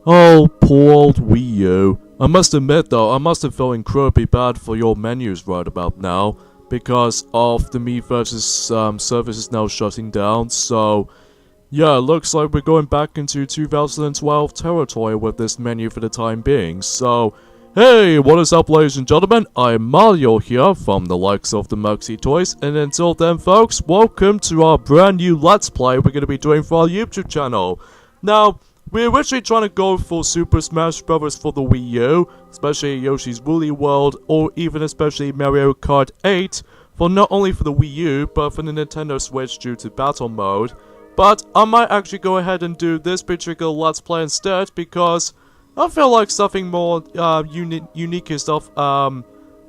Oh, poor old Wii U. I must admit though, I must have felt incredibly bad for your menus right about now, because of the Miiverse's services now shutting down, so yeah, looks like we're going back into 2012 territory with this menu for the time being, so hey, what is up ladies and gentlemen, I'm Mario here from the likes of the Muxy Toys, and until then folks, welcome to our brand new Let's Play we're going to be doing for our YouTube channel. Now, we're originally trying to go for Super Smash Bros. For the Wii U, especially Yoshi's Woolly World, or even especially Mario Kart 8, for not only for the Wii U, but for the Nintendo Switch due to Battle Mode. But I might actually go ahead and do this particular Let's Play instead, because I feel like something more unique and stuff,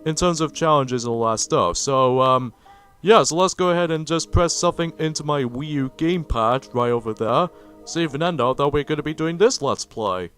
in terms of challenges and all that stuff. So, yeah, so let's go ahead and just press something into my Wii U gamepad right over there. So even then though, that we're going to be doing this Let's Play.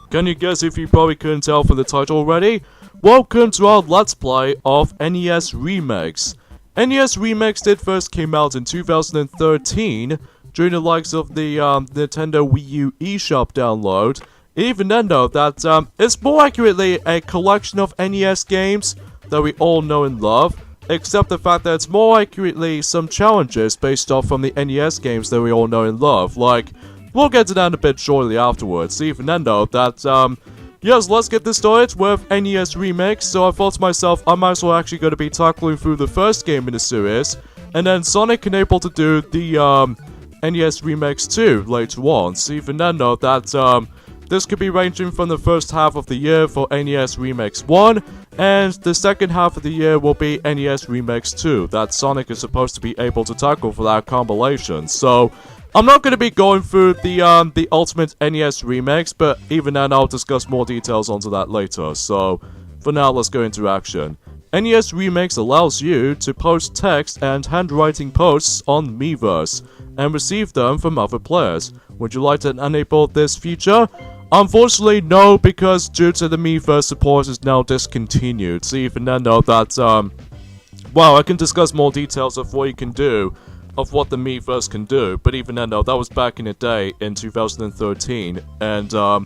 Can you guess if you probably couldn't tell from the title already? Welcome to our Let's Play of NES Remix. NES Remix did first came out in 2013 during the likes of the Nintendo Wii U eShop download. Even then though, that it's more accurately a collection of NES games that we all know and love. Except the fact that it's more accurately some challenges based off from the NES games that we all know and love. Like, we'll get to that a bit shortly afterwards. Even then though, that, yes, let's get this started with NES Remix. So I thought to myself, I might as well actually going to be tackling through the first game in the series. And then Sonic and able to do the, NES Remix 2 later on. So even then though, that, this could be ranging from the first half of the year for NES Remix 1, and the second half of the year will be NES Remix 2, that Sonic is supposed to be able to tackle for that compilation. So, I'm not going to be going through the Ultimate NES Remix, but even then I'll discuss more details onto that later. So, for now, let's go into action. NES Remix allows you to post text and handwriting posts on Miiverse, and receive them from other players. Would you like to enable this feature? Unfortunately, no, because due to the Miiverse support is now discontinued. So even then though, that, well, I can discuss more details of what you can do, of what the Miiverse can do, but even then though, that was back in the day, in 2013, and,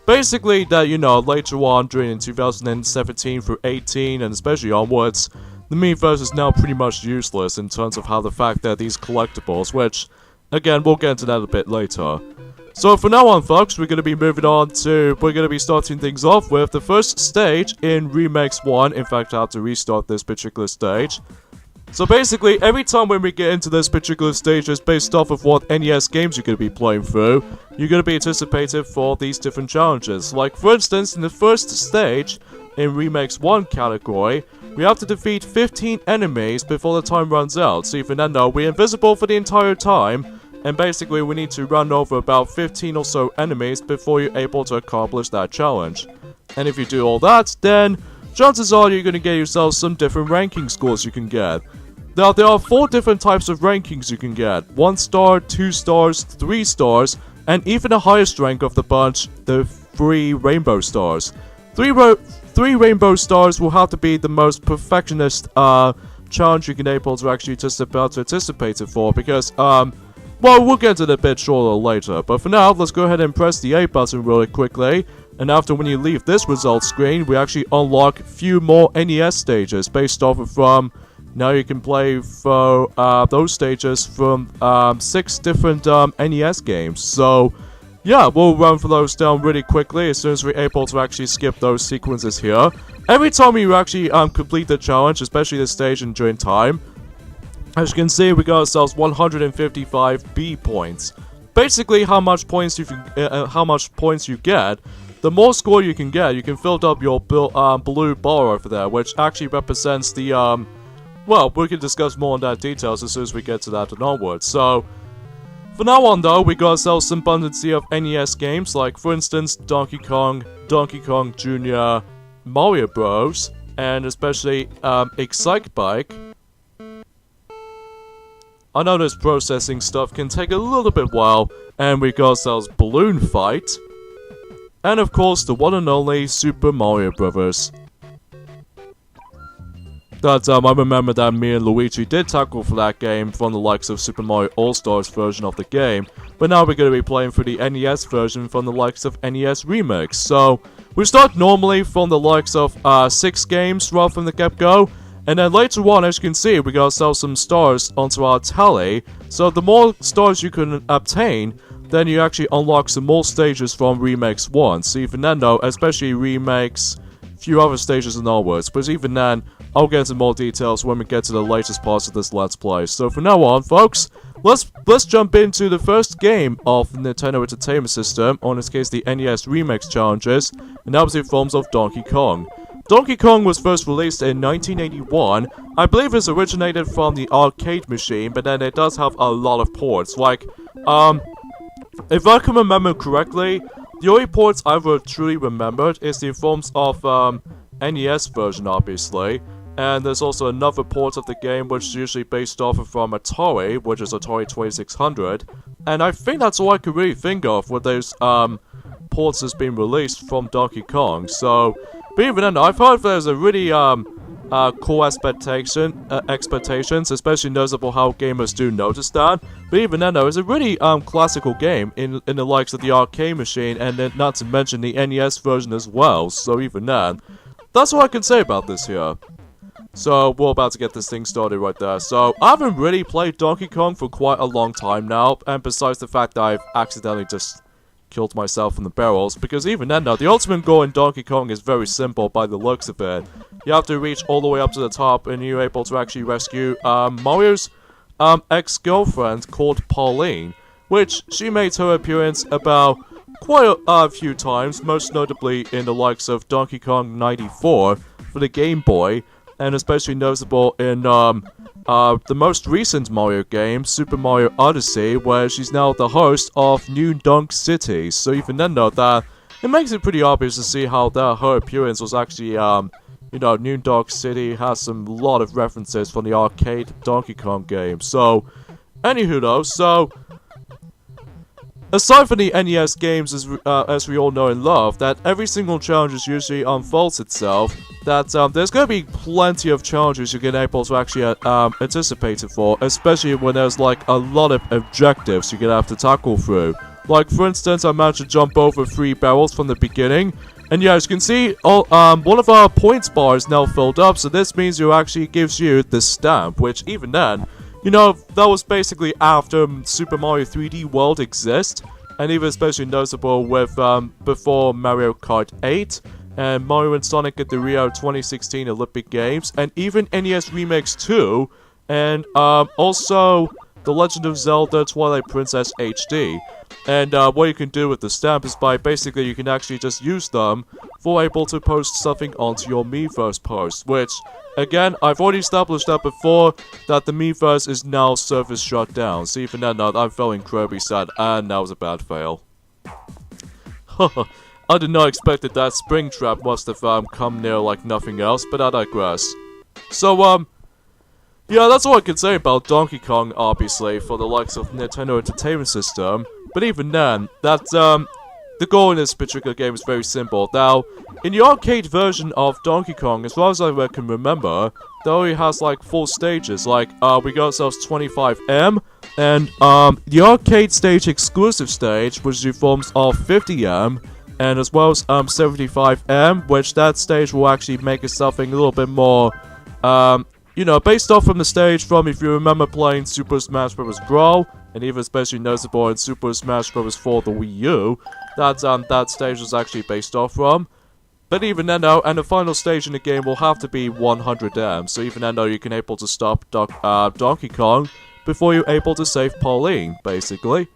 basically that, you know, later on, during 2017 through 18, and especially onwards, the Miiverse is now pretty much useless in terms of how the fact that these collectibles, which, again, we'll get into that a bit later. So from now on folks, we're going to be moving on to, we're going to be starting things off with the first stage in Remix 1. In fact, I have to restart this particular stage. So basically, every time when we get into this particular stage, it's based off of what NES games you're going to be playing through. You're going to be anticipated for these different challenges. Like for instance, in the first stage, in Remix 1 category, we have to defeat 15 enemies before the time runs out. So even then though, we're invisible for the entire time. And basically, we need to run over about 15 or so enemies before you're able to accomplish that challenge. And if you do all that, then chances are you're going to get yourself some different ranking scores you can get. Now, there are 4 different types of rankings you can get. 1 star, 2 stars, 3 stars, and even the highest rank of the bunch, the 3 rainbow stars. 3 rainbow stars will have to be the most perfectionist challenge you can able to actually anticipate it for, because, well, we'll get to it a bit shorter later, but for now, let's go ahead and press the A button really quickly, and after when you leave this results screen, we actually unlock a few more NES stages based off of from, now you can play for those stages from 6 different NES games, so yeah, we'll run for those down really quickly as soon as we're able to actually skip those sequences here. Every time you actually complete the challenge, especially this stage and during time, as you can see, we got ourselves 155 B points. Basically, how much points you get, the more score you can get, you can fill up your blue bar over there, which actually represents the well, we can discuss more on that details as soon as we get to that and onwards. So, for now on though, we got ourselves some abundance of NES games, like for instance Donkey Kong, Donkey Kong Jr., Mario Bros, and especially Excitebike. I know this processing stuff can take a little bit while, and we got ourselves Balloon Fight, and of course the one and only Super Mario Bros. that I remember that me and Luigi did tackle for that game from the likes of Super Mario All-Stars version of the game, but now we're going to be playing for the NES version from the likes of NES Remix. So, we start normally from the likes of 6 games right from the get-go, and then later on, as you can see, we got ourselves some stars onto our tally. So the more stars you can obtain, then you actually unlock some more stages from Remakes 1. So even then though, especially Remakes, few other stages and onwards, but even then, I'll get into more details when we get to the latest parts of this Let's Play. So from now on, folks, let's jump into the first game of the Nintendo Entertainment System, or in this case the NES Remix challenges, and that was in forms of Donkey Kong. Donkey Kong was first released in 1981. I believe it's originated from the arcade machine, but then it does have a lot of ports. Like, if I can remember correctly, the only ports I've truly remembered is the forms of NES version, obviously. And there's also another port of the game which is usually based off of from Atari, which is Atari 2600. And I think that's all I could really think of with those ports that's been released from Donkey Kong. So, but even then, I've heard there's a really cool expectations, especially noticeable how gamers do notice that. But even then, though, it's a really classical game in the likes of the arcade machine, and then not to mention the NES version as well. So even then, that's all I can say about this here. So, we're about to get this thing started right there. So, I haven't really played Donkey Kong for quite a long time now, and besides the fact that I've accidentally just killed myself in the barrels, because even then, the ultimate goal in Donkey Kong is very simple by the looks of it. You have to reach all the way up to the top, and you're able to actually rescue Mario's ex-girlfriend called Pauline, which she made her appearance about quite a few times, most notably in the likes of Donkey Kong 94 for the Game Boy, and especially noticeable in the most recent Mario game, Super Mario Odyssey, where she's now the host of New Donk City. So even then though, that it makes it pretty obvious to see how her appearance was actually, you know, New Donk City has lot of references from the arcade Donkey Kong game. So, anywho though, so aside from the NES games, as we all know and love, that every single challenge usually unfolds itself, that there's going to be plenty of challenges you're going to be able to actually anticipate it for, especially when there's like a lot of objectives you're going to have to tackle through. Like, for instance, I managed to jump over 3 barrels from the beginning, and yeah, as you can see, one of our points bar is now filled up, so this means it actually gives you the stamp, which even then, you know, that was basically after Super Mario 3D World exists, and even especially noticeable with before Mario Kart 8, and Mario and Sonic at the Rio 2016 Olympic Games, and even NES Remix 2, and also The Legend of Zelda Twilight Princess HD. And what you can do with the stamp is by basically you can actually just use them for able to post something onto your Miiverse post, which, again, I've already established that before, that the Miiverse is now service shut down. So even then, I'm feeling incredibly sad, and that was a bad fail. I did not expect that Springtrap must have come near like nothing else, but I digress. So, yeah, that's all I can say about Donkey Kong, obviously, for the likes of Nintendo Entertainment System. But even then, the goal in this particular game is very simple. Now, in the arcade version of Donkey Kong, as far as I can remember, it only has like 4 stages. Like, we got ourselves 25M, and the arcade stage exclusive stage, which is forms of 50M, and as well as 75M, which that stage will actually make it something a little bit more, you know, based off from the stage from, if you remember playing Super Smash Bros. Brawl, and even especially noticeable in Super Smash Bros. For the Wii U, that stage was actually based off from. But even then though, and the final stage in the game will have to be 100M, so even then though you can able to stop Donkey Kong before you're able to save Pauline, basically.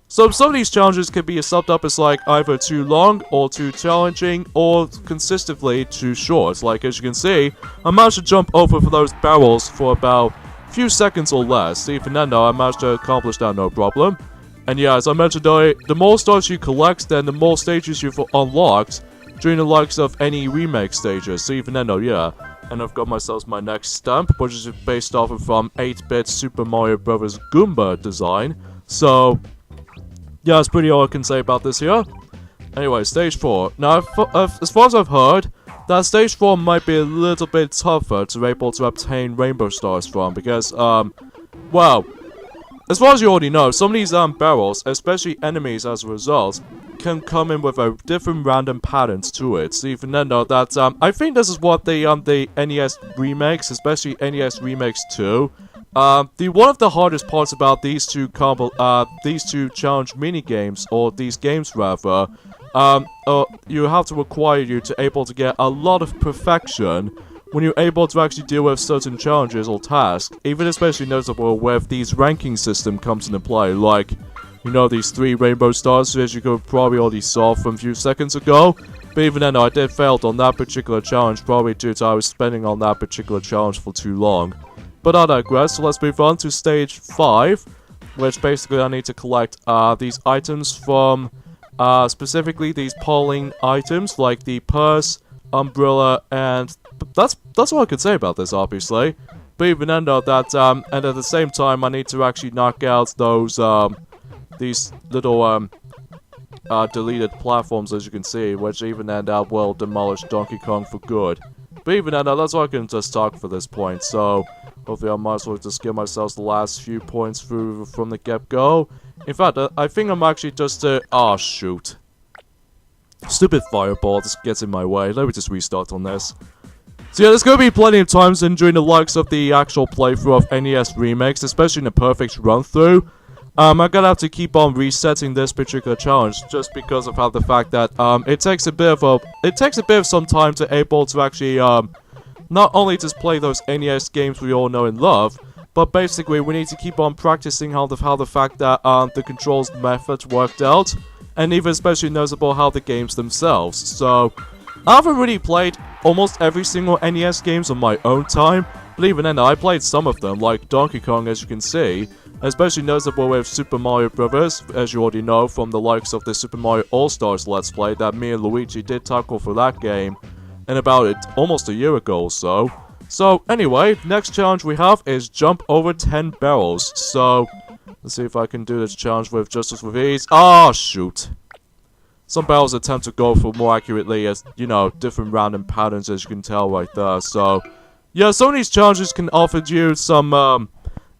So some of these challenges can be summed up as like either too long, or too challenging, or consistently too short. Like as you can see, I managed to jump over for those barrels for about a few seconds or less. Even then though, I managed to accomplish that no problem. And yeah, as I mentioned though, the more stars you collect, then the more stages you've unlocked during the likes of any remake stages. So even then though, yeah. And I've got myself my next stamp, which is based off of 8-bit Super Mario Bros. Goomba design. So yeah, that's pretty all I can say about this here. Anyway, stage 4. Now, as far as I've heard, that stage 4 might be a little bit tougher to be able to obtain rainbow stars from, because, well, as far as you already know, some of these, barrels, especially enemies as a result, can come in with a different random patterns to it. So even then, though, that, I think this is what the NES remakes, especially NES remakes 2, one of the hardest parts about these two challenge mini games, or these games rather, you have to require you to able to get a lot of perfection when you're able to actually deal with certain challenges or tasks. Even especially noticeable with these ranking system comes into play, like, you know, these 3 rainbow stars, as you could probably already saw from a few seconds ago. But even then, I did fail on that particular challenge, probably due to I was spending on that particular challenge for too long. But I digress, so let's move on to stage 5, which basically I need to collect these items from specifically these polling items, like the purse, umbrella, and that's all I could say about this, obviously. But even then, though, that and at the same time, I need to actually knock out those these little deleted platforms, as you can see, which even then will demolish Donkey Kong for good. But even then, that's all I can just talk for this point. So hopefully, I might as well just give myself the last few points through from the get-go. In fact, I think I'm actually just oh shoot. Stupid fireball just gets in my way. Let me just restart on this. So yeah, there's going to be plenty of times in during the likes of the actual playthrough of NES remakes, especially in a perfect run-through. I'm gonna have to keep on resetting this particular challenge just because of how the fact that it takes a bit of some time to able to actually not only just play those NES games we all know and love, but basically we need to keep on practicing how the fact that the controls methods worked out, and even especially noticeable how the games themselves. So I haven't really played almost every single NES games on my own time, but even then I played some of them, like Donkey Kong, as you can see. Especially noticeable with Super Mario Bros., as you already know from the likes of the Super Mario All-Stars Let's Play that me and Luigi did tackle for that game in about almost a year ago or so. So anyway, next challenge we have is jump over 10 barrels. So let's see if I can do this challenge with ease. Ah, shoot. Some barrels attempt to go for more accurately as, you know, different random patterns, as you can tell right there. So yeah, some of these challenges can offer you some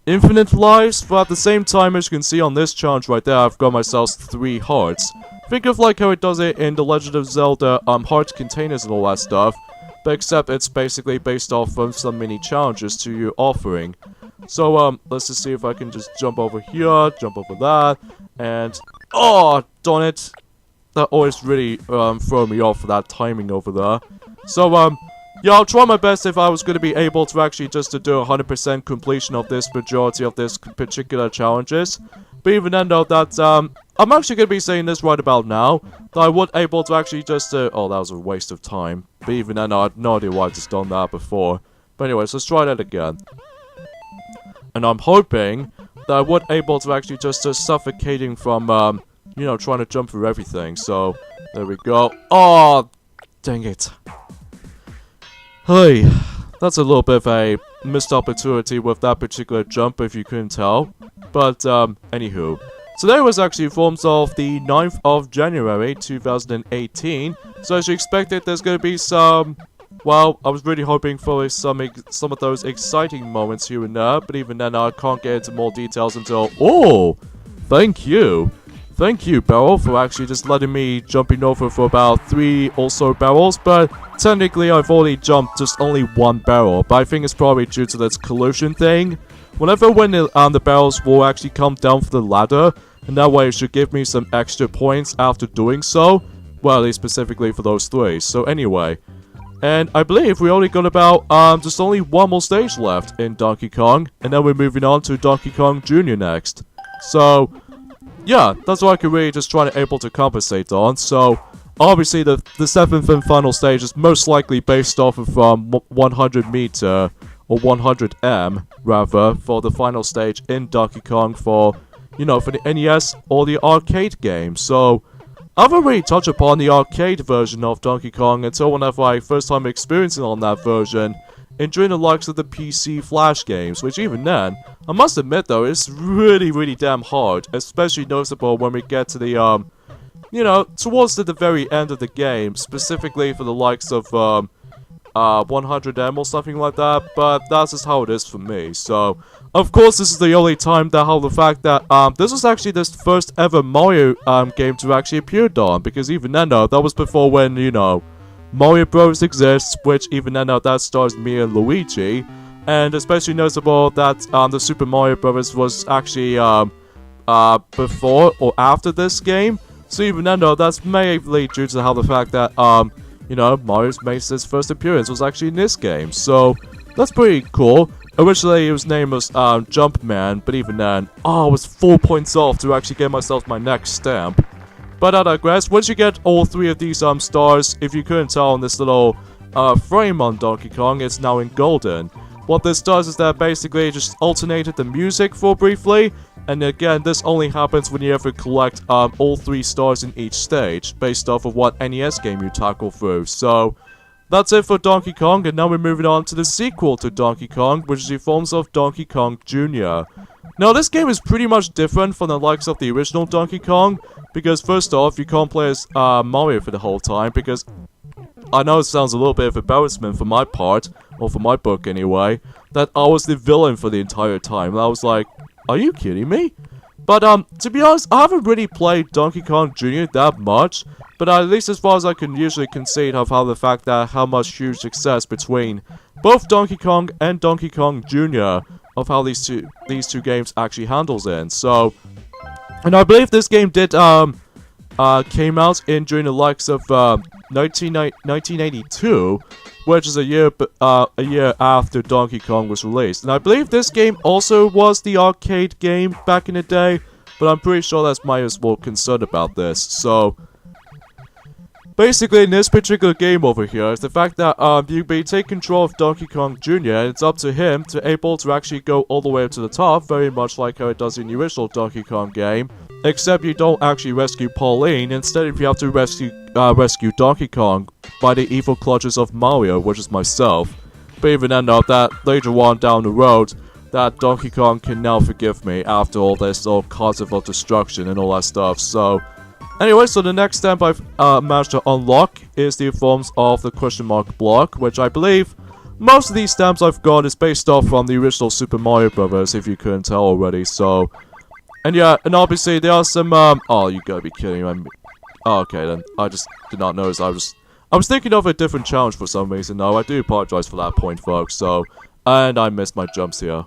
infinite lives, but at the same time, as you can see on this challenge right there, I've got myself 3 hearts. Think of like how it does it in The Legend of Zelda, heart containers and all that stuff, but except it's basically based off of some mini challenges to you offering. So, let's just see if I can just jump over here, jump over that, and, oh, darn it. That always really, throw me off for that timing over there. So, yeah, I'll try my best if I was going to be able to actually just to do 100% completion of this majority of this particular challenges. But even then, though, that, I'm actually going to be saying this right about now, that I would able to actually just, oh, that was a waste of time. But even then, I had no idea why I just done that before. But anyways, let's try that again. And I'm hoping that I would able to actually just, suffocating from, you know, trying to jump through everything. So, there we go. Oh, dang it. Hey, that's a little bit of a missed opportunity with that particular jump, if you couldn't tell. But, anywho. Today was actually formed of the 9th of January, 2018. So as you expected, there's going to be some... Well, I was really hoping for some of those exciting moments here and there. But even then, I can't get into more details until... Oh! Thank you! Thank you, Barrel, for actually just letting me jumping over for about 3 or so barrels, but technically I've already jumped just only 1 barrel, but I think it's probably due to this collision thing. When the barrels will actually come down for the ladder, and that way it should give me some extra points after doing so, well, at least specifically for those 3, so anyway. And I believe we only got about, just only 1 more stage left in Donkey Kong, and then we're moving on to Donkey Kong Jr. next. So... yeah, that's what I could really just try to able to compensate on. So, obviously, the 7th and final stage is most likely based off of 100 meter, or 100M, rather, for the final stage in Donkey Kong for, you know, for the NES or the arcade game. So, I haven't really touched upon the arcade version of Donkey Kong until whenever I first time experiencing on that version, enjoying the likes of the PC Flash games, which even then, I must admit though, it's really damn hard, especially noticeable when we get to the, you know, towards the very end of the game, specifically for the likes of, 100M or something like that, but that's just how it is for me. So, of course, this is the only time that how the fact that, this was actually this first ever Mario, game to actually appear on, because even then, though, that was before when, you know, Mario Bros. Exists, which even then, that stars me and Luigi, and especially noticeable that, the Super Mario Bros. Was actually, before or after this game, so even then, though, that's mainly due to how the fact that, you know, Mario makes his first appearance was actually in this game, so that's pretty cool. Originally, his name was, Jumpman, but even then, I was 4 points off to actually get myself my next stamp. But I digress. Once you get all 3 of these, stars, if you couldn't tell on this little, frame on Donkey Kong, it's now in golden. What this does is that basically it just alternated the music for briefly, and again, this only happens when you ever collect all 3 stars in each stage, based off of what NES game you tackle through. So, that's it for Donkey Kong, and now we're moving on to the sequel to Donkey Kong, which is the forms of Donkey Kong Jr. Now, this game is pretty much different from the likes of the original Donkey Kong, because first off, you can't play as Mario for the whole time, because I know it sounds a little bit of embarrassment for my part, or for my book anyway, that I was the villain for the entire time, and I was like, are you kidding me? But, to be honest, I haven't really played Donkey Kong Jr. that much, but at least as far as I can usually concede of how the fact that how much huge success between both Donkey Kong and Donkey Kong Jr. of how these two games actually handles in. So, and I believe this game did, came out in during the likes of, 1982, which is a year after Donkey Kong was released. And I believe this game also was the arcade game back in the day, but I'm pretty sure that's my as well concerned about this. So, basically in this particular game over here is the fact that you take control of Donkey Kong Jr. and it's up to him to able to actually go all the way up to the top, very much like how it does in the original Donkey Kong game. Except you don't actually rescue Pauline, instead you have to rescue Donkey Kong by the evil clutches of Mario, which is myself. But even then though, that later on down the road, that Donkey Kong can now forgive me after all this cause of destruction and all that stuff. So, anyway, so the next stamp I've managed to unlock is the forms of the question mark block, which I believe most of these stamps I've got is based off from the original Super Mario Bros. If you couldn't tell already, so... And yeah, and obviously there are some, oh, you gotta be kidding me. Oh, okay then, I just did not notice, I was thinking of a different challenge for some reason, though. I do apologize for that point, folks, so, and I missed my jumps here.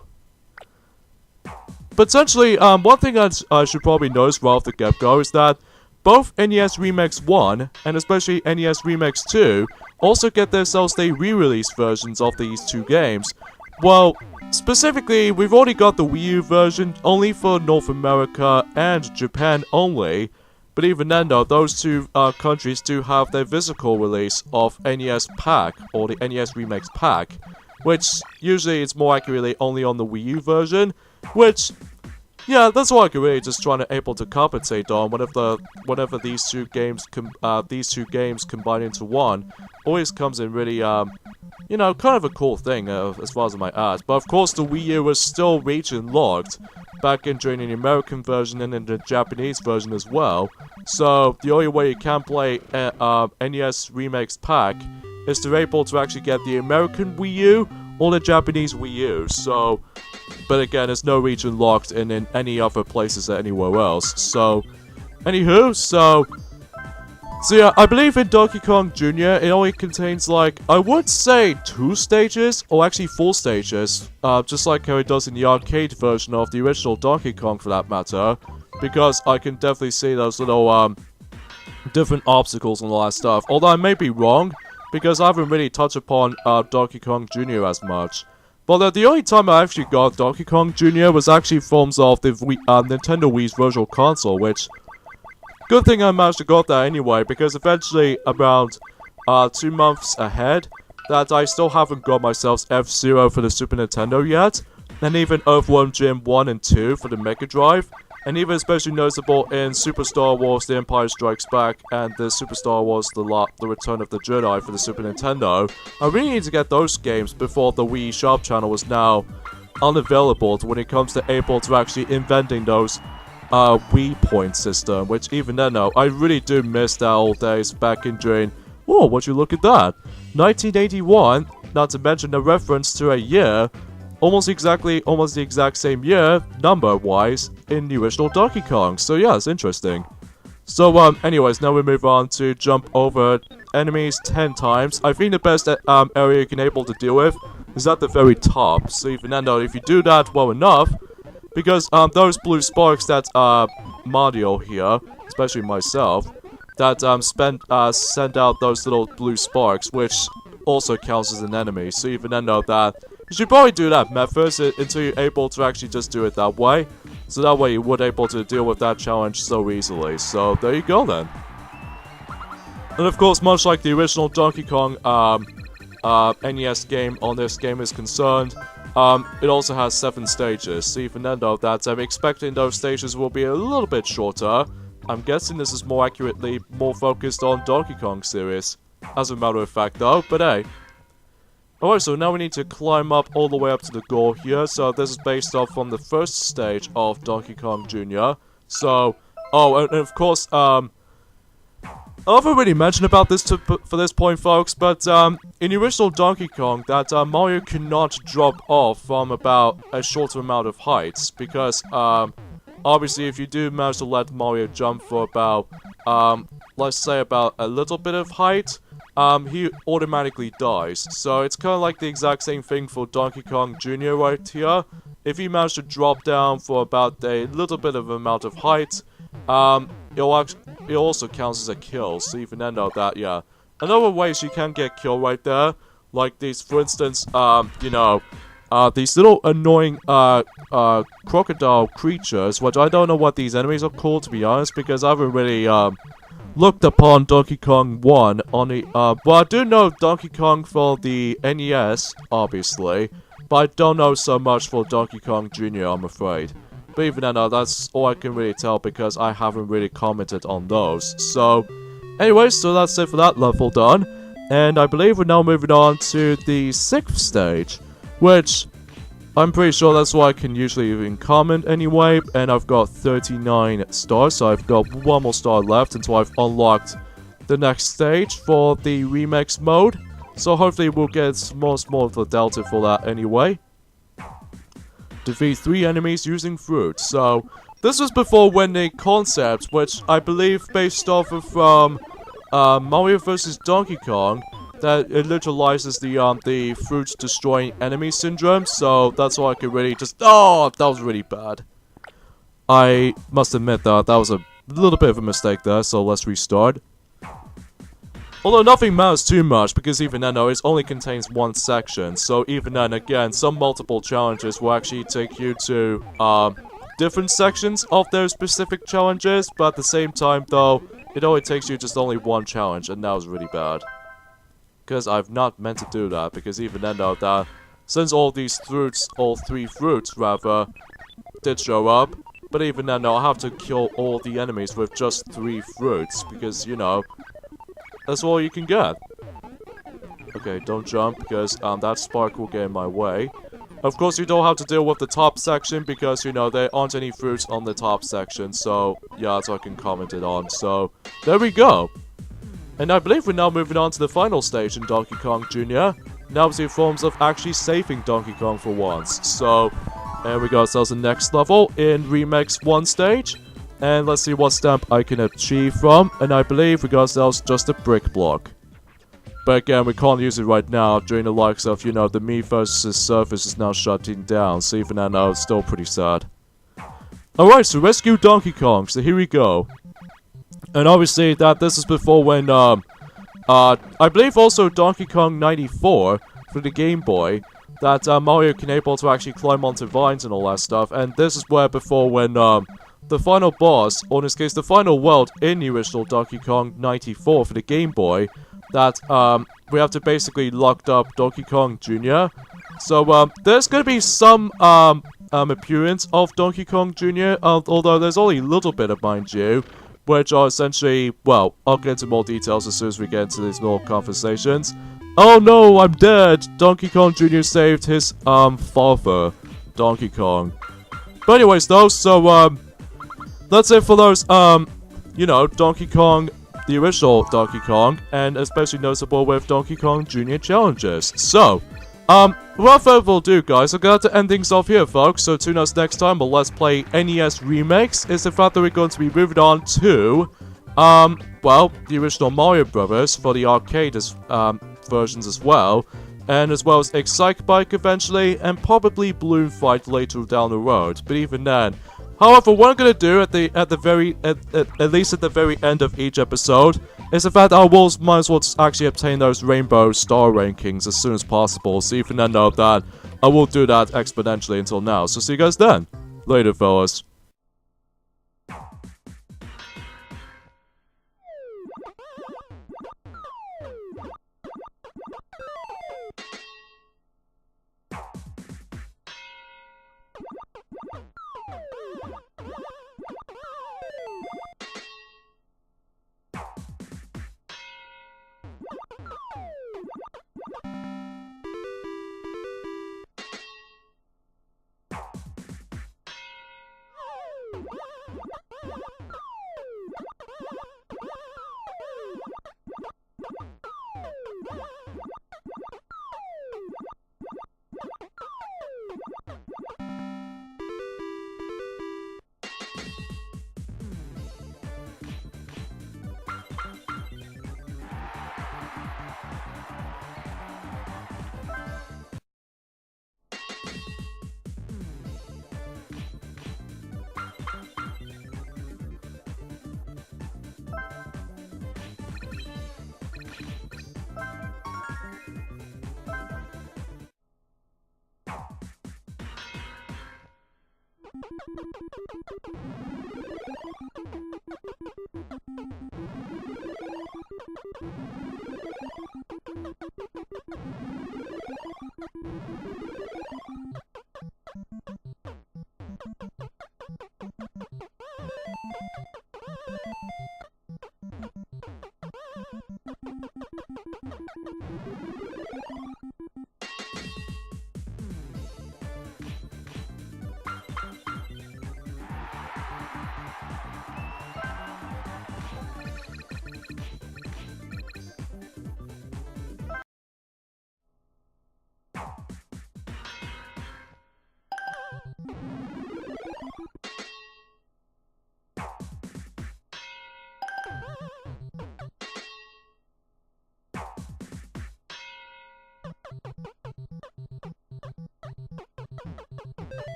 But essentially, one thing I should probably notice right off the get-go is that both NES Remix 1, and especially NES Remix 2, also get themselves the re-release versions of these 2 games. Well, specifically, we've already got the Wii U version only for North America and Japan only, but even then though, those 2 countries do have their physical release of NES Pack, or the NES Remix Pack, which usually it's more accurately only on the Wii U version, which, yeah, that's what I can really just trying to able to compensate on whenever these two games combine into one, always comes in really, you know, kind of a cool thing, as far as I might add. But of course, the Wii U was still region locked back in during the American version and in the Japanese version as well. So the only way you can play NES Remix Pack is to be able to actually get the American Wii U or the Japanese Wii U. So, but again, there's no region locked in any other places or anywhere else. So, anywho, so yeah, I believe in Donkey Kong Jr. it only contains, like, I would say 2 stages, or actually 4 stages, just like how it does in the arcade version of the original Donkey Kong for that matter, because I can definitely see those little, different obstacles and all that stuff, although I may be wrong, because I haven't really touched upon, Donkey Kong Jr. as much. But the only time I actually got Donkey Kong Jr. was actually forms of the Nintendo Wii's Virtual Console, which... Good thing I managed to got that anyway, because eventually, around 2 months ahead, that I still haven't got myself F-Zero for the Super Nintendo yet, and even Earthworm Jim 1 and 2 for the Mega Drive, and even especially noticeable in Super Star Wars The Empire Strikes Back and the Super Star Wars The Return of the Jedi for the Super Nintendo. I really need to get those games before the Wii Shop channel is now unavailable when it comes to able to actually inventing those Wii point system, which even then, though, I really do miss that old days back in June. Whoa, would you look at that? 1981, not to mention a reference to a year, almost the exact same year, number-wise, in the original Donkey Kong. So yeah, it's interesting. So, anyways, now we move on to jump over enemies 10 times. I think the best, area you can able to deal with is at the very top. So even then, though, if you do that well enough, because, those blue sparks that, Mario here, especially myself, that, send out those little blue sparks, which also counts as an enemy. So even then, though, that you should probably do that method until you're able to actually just do it that way. So that way you would able to deal with that challenge so easily. So there you go then. And of course, much like the original Donkey Kong NES game on this game is concerned, it also has 7 stages. So even then though, that I'm expecting those stages will be a little bit shorter. I'm guessing this is more focused on Donkey Kong series. As a matter of fact though, but hey. Alright, so now we need to climb up all the way up to the goal here. So this is based off from the first stage of Donkey Kong Jr. So, oh, and of course, I haven't really mentioned about this for this point, folks, but in the original Donkey Kong, that Mario cannot drop off from about a shorter amount of heights, because obviously if you do manage to let Mario jump for about, let's say about a little bit of height, he automatically dies. So it's kind of like the exact same thing for Donkey Kong Jr. right here. If you manage to drop down for about a little bit of amount of height, it also counts as a kill. So even then though that, yeah. Another ways you can get killed right there, like these, for instance, you know, these little annoying, crocodile creatures, which I don't know what these enemies are called, to be honest, because I haven't really, looked upon Donkey Kong 1 on the, but I do know Donkey Kong for the NES, obviously, but I don't know so much for Donkey Kong Jr., I'm afraid. But even then, that's all I can really tell because I haven't really commented on those. So, anyways, so that's it for that level done. And I believe we're now moving on to the 6th stage, which I'm pretty sure that's what I can usually even comment anyway, and I've got 39 stars, so I've got 1 more star left until I've unlocked the next stage for the remix mode. So hopefully we'll get more of the delta for that anyway. Defeat 3 enemies using fruit. So this was before when the concept, which I believe based off of from Mario vs. Donkey Kong, that it neutralizes the fruit destroying enemy syndrome, so that's why I could really just, oh, that was really bad. I must admit that was a little bit of a mistake there, so let's restart. Although nothing matters too much, because even then though, it only contains 1 section, so even then, again, some multiple challenges will actually take you to, different sections of those specific challenges, but at the same time though, it only takes you just only 1 challenge, and that was really bad. Because I've not meant to do that, because even then though, that since all 3 fruits rather, did show up, but even then though, I'll have to kill all the enemies with just 3 fruits, because, you know, that's all you can get. Okay, don't jump, because that spark will get in my way. Of course, you don't have to deal with the top section, because, you know, there aren't any fruits on the top section, so, yeah, that's what I can comment it on, so, there we go. And I believe we're now moving on to the final stage in Donkey Kong Jr. Now it's in forms of actually saving Donkey Kong for once. So, there we go, ourselves the next level in Remix 1 stage. And let's see what stamp I can achieve from. And I believe we got ourselves just a brick block. But again, we can't use it right now during the likes of, you know, the Me versus Surface is now shutting down. So even now, it's still pretty sad. Alright, so rescue Donkey Kong. So here we go. And obviously, this is before when, I believe also Donkey Kong 94 for the Game Boy, that Mario can able to actually climb onto vines and all that stuff. And this is where before when, the final boss, or in this case, the final world in the original Donkey Kong 94 for the Game Boy, that, we have to basically lock up Donkey Kong Jr. So, there's gonna be some, appearance of Donkey Kong Jr., although there's only a little bit of, mind you, which are essentially, well, I'll get into more details as soon as we get into these little conversations. Oh no, I'm dead! Donkey Kong Jr. saved his, father, Donkey Kong. But anyways though, so, that's it for those, you know, Donkey Kong, the original Donkey Kong, and especially noticeable with Donkey Kong Jr. challenges. So, without further ado, guys, I'm going to end things off here, folks. So tune us next time on Let's Play NES Remakes. Is the fact that we're going to be moving on to, well, the original Mario Brothers for the arcade versions as well. And as well as Excite Bike eventually, and probably Balloon Fight later down the road. But even then. However, what I'm gonna do at least at the very end of each episode, is the fact I will might as well actually obtain those Rainbow Star rankings as soon as possible. So even then, know that I will do that exponentially until now. So see you guys then. Later, fellas.